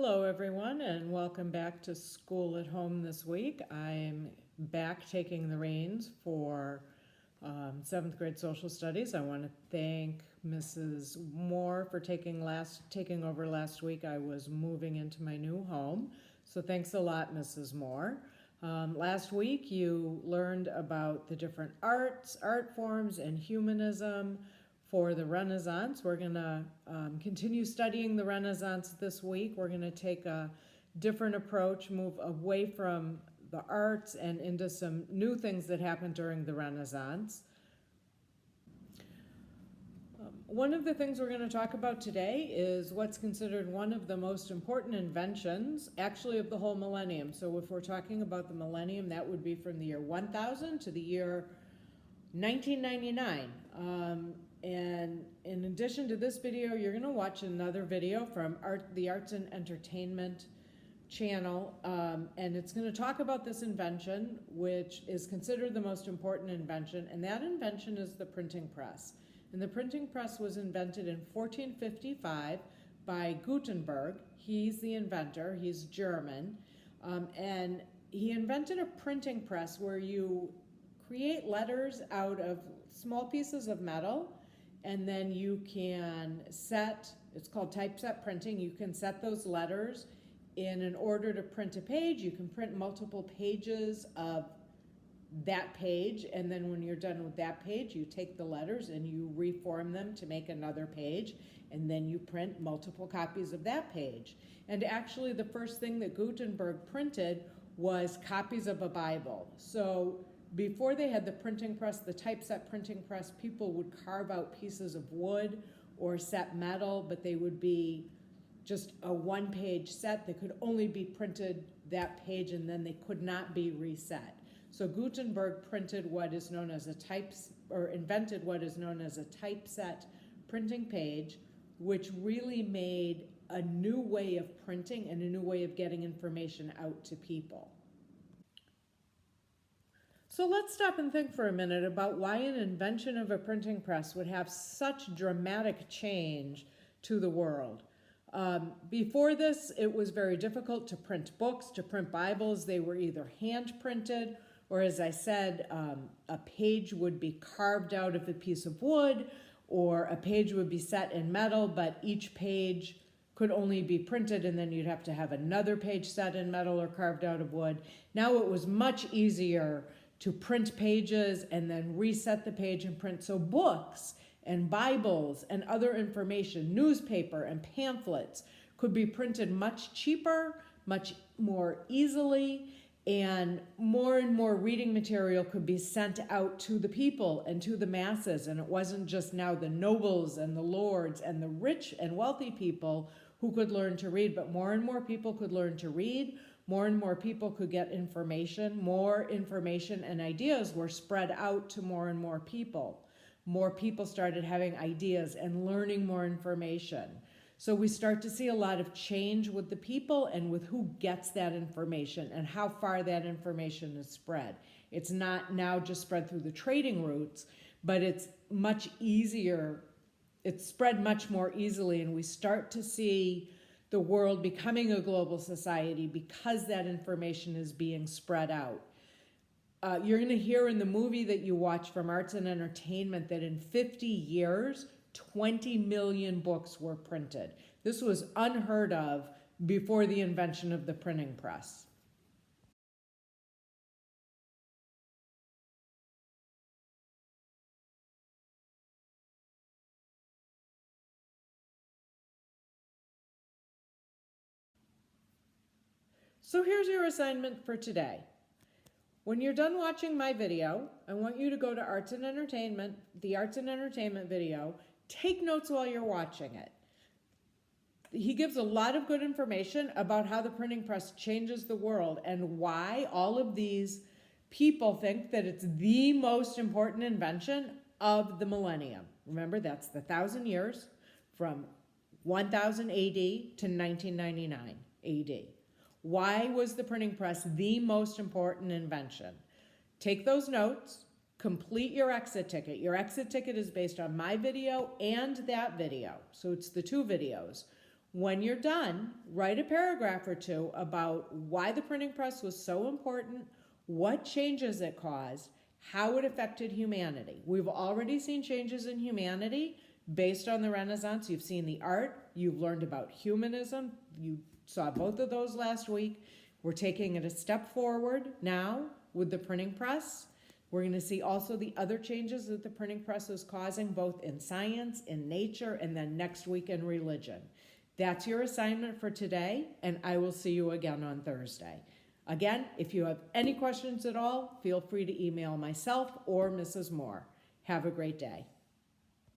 Hello everyone and welcome back to School at Home this week. I'm back taking the reins for 7th grade social studies. I want to thank Mrs. Moore for taking over last week. I was moving into my new home, so thanks a lot, Mrs. Moore. Last week you learned about the different art forms, and humanism for the Renaissance. We're going to continue studying the Renaissance this week. We're going to take a different approach, move away from the arts and into some new things that happened during the Renaissance. One of the things we're going to talk about today is what's considered one of the most important inventions, actually, of the whole millennium. So if we're talking about the millennium, that would be from the year 1000 to the year 1999. And in addition to this video, you're going to watch another video from the Arts and Entertainment channel, and it's going to talk about this invention, which is considered the most important invention, and that invention is the printing press. And the printing press was invented in 1455 by Gutenberg. He's the inventor. He's German, and he invented a printing press where you create letters out of small pieces of metal, and then you can it's called typeset printing. You can set those letters in an order to print a page. You can print multiple pages of that page, and then when you're done with that page, you take the letters and you reform them to make another page, and then you print multiple copies of that page. And actually, the first thing that Gutenberg printed was copies of a Bible. So before they had the printing press, the typeset printing press, people would carve out pieces of wood or set metal, but they would be just a one-page set that could only be printed that page, and then they could not be reset. So Gutenberg invented what is known as a typeset printing page, which really made a new way of printing and a new way of getting information out to people. So let's stop and think for a minute about why an invention of a printing press would have such dramatic change to the world. Before this, it was very difficult to print books, to print Bibles. They were either hand printed, or as I said, a page would be carved out of a piece of wood, or a page would be set in metal, but each page could only be printed, and then you'd have to have another page set in metal or carved out of wood. Now it was much easier to print pages and then reset the page and print. So books and Bibles and other information, newspaper and pamphlets, could be printed much cheaper, much more easily, and more reading material could be sent out to the people and to the masses. And it wasn't just now the nobles and the lords and the rich and wealthy people who could learn to read, but more and more people could learn to read. More and more people could get information. More information and ideas were spread out to more and more people. More people started having ideas and learning more information. So we start to see a lot of change with the people and with who gets that information and how far that information is spread. It's not now just spread through the trading routes, but it's much easier. It's spread much more easily, and we start to see the world becoming a global society because that information is being spread out. You're going to hear in the movie that you watch from Arts and Entertainment that in 50 years, 20 million books were printed. This was unheard of before the invention of the printing press. So here's your assignment for today. When you're done watching my video, I want you to go to Arts and Entertainment, the Arts and Entertainment video. Take notes while you're watching it. He gives a lot of good information about how the printing press changes the world and why all of these people think that it's the most important invention of the millennium. Remember, that's the 1,000 years from 1000 AD to 1999 AD. Why was the printing press the most important invention? Take those notes, complete your exit ticket. Your exit ticket is based on my video and that video, so it's the two videos. When you're done, write a paragraph or two about why the printing press was so important, what changes it caused, how it affected humanity. We've already seen changes in humanity based on the Renaissance. You've seen the art, you've learned about humanism, you saw both of those last week. We're taking it a step forward now with the printing press. We're going to see also the other changes that the printing press is causing, both in science, in nature, and then next week in religion. That's your assignment for today, and I will see you again on Thursday. Again, if you have any questions at all, feel free to email myself or Mrs. Moore. Have a great day.